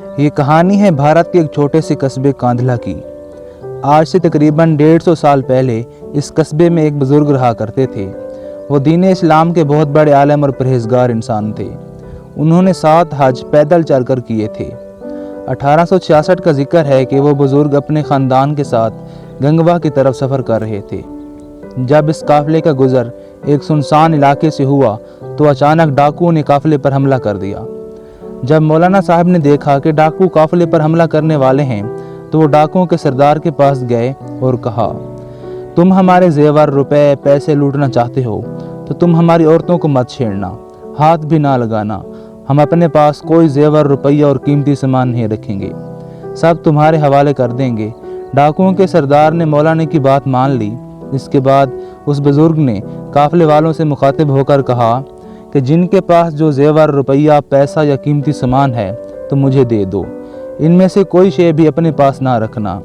یہ کہانی ہے بھارت کے ایک چھوٹے سے قصبے کاندھلا کی۔ آج سے تقریباً 150 سال پہلے اس قصبے میں ایک بزرگ رہا کرتے تھے۔ وہ دین اسلام کے بہت بڑے عالم اور پرہیزگار انسان تھے۔ انہوں نے 7 حج پیدل چل کر کیے تھے۔ 1866 کا ذکر ہے کہ وہ بزرگ اپنے خاندان کے ساتھ گنگوا کی طرف سفر کر رہے تھے۔ جب اس قافلے کا گزر ایک سنسان علاقے سے ہوا تو اچانک ڈاکوؤں نے قافلے پر حملہ کر دیا۔ جب مولانا صاحب نے دیکھا کہ ڈاکو قافلے پر حملہ کرنے والے ہیں تو وہ ڈاکوؤں کے سردار کے پاس گئے اور کہا، تم ہمارے زیور، روپے، پیسے لوٹنا چاہتے ہو تو تم ہماری عورتوں کو مت چھیڑنا، ہاتھ بھی نہ لگانا۔ ہم اپنے پاس کوئی زیور، روپیہ اور قیمتی سامان نہیں رکھیں گے، سب تمہارے حوالے کر دیں گے۔ ڈاکوؤں کے سردار نے مولانا کی بات مان لی۔ اس کے بعد اس بزرگ نے قافلے والوں سے مخاطب ہو کر کہا کہ جن کے پاس جو زیور، روپیہ، پیسہ یا قیمتی سامان ہے تو مجھے دے دو، ان میں سے کوئی شے بھی اپنے پاس نہ رکھنا۔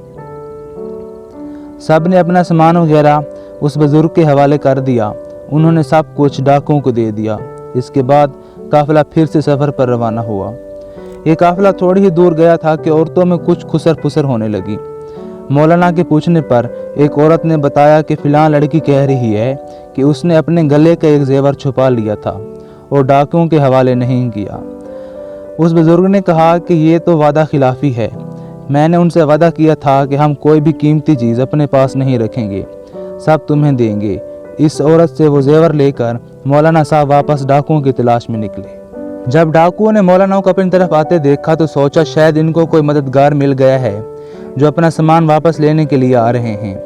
سب نے اپنا سامان وغیرہ اس بزرگ کے حوالے کر دیا۔ انہوں نے سب کچھ ڈاکوؤں کو دے دیا۔ اس کے بعد قافلہ پھر سے سفر پر روانہ ہوا۔ یہ قافلہ تھوڑی ہی دور گیا تھا کہ عورتوں میں کچھ خسر پسر ہونے لگی۔ مولانا کے پوچھنے پر ایک عورت نے بتایا کہ فلاں لڑکی کہہ رہی ہے کہ اس نے اپنے گلے کا ایک زیور چھپا لیا تھا اور ڈاکوؤں کے حوالے نہیں کیا۔ اس بزرگ نے کہا کہ یہ تو وعدہ خلافی ہے۔ میں نے ان سے وعدہ کیا تھا کہ ہم کوئی بھی قیمتی چیز اپنے پاس نہیں رکھیں گے، سب تمہیں دیں گے۔ اس عورت سے وہ زیور لے کر مولانا صاحب واپس ڈاکوؤں کی تلاش میں نکلے۔ جب ڈاکوؤں نے مولانا کو اپنی طرف آتے دیکھا تو سوچا شاید ان کو کوئی مددگار مل گیا ہے جو اپنا سامان واپس لینے کے لیے آ رہے ہیں۔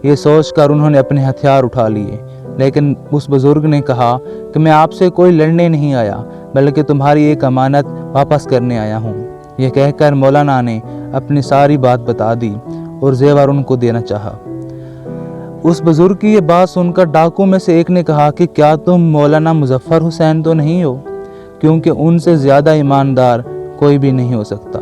یہ سوچ کر انہوں نے اپنے ہتھیار اٹھا لیے، لیکن اس بزرگ نے کہا کہ میں آپ سے کوئی لڑنے نہیں آیا بلکہ تمہاری ایک امانت واپس کرنے آیا ہوں۔ یہ کہہ کر مولانا نے اپنی ساری بات بتا دی اور زیور ان کو دینا چاہا۔ اس بزرگ کی یہ بات سن کر ڈاکوؤں میں سے ایک نے کہا کہ کیا تم مولانا مظفر حسین تو نہیں ہو؟ کیونکہ ان سے زیادہ ایماندار کوئی بھی نہیں ہو سکتا۔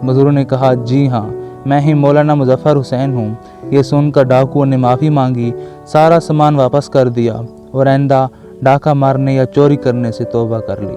بزرگ نے کہا، جی ہاں، میں ہی مولانا مظفر حسین ہوں۔ یہ سن کر ڈاکوؤں نے معافی مانگی، سارا سامان واپس کر دیا اور آئندہ ڈاکہ مارنے یا چوری کرنے سے توبہ کر لی۔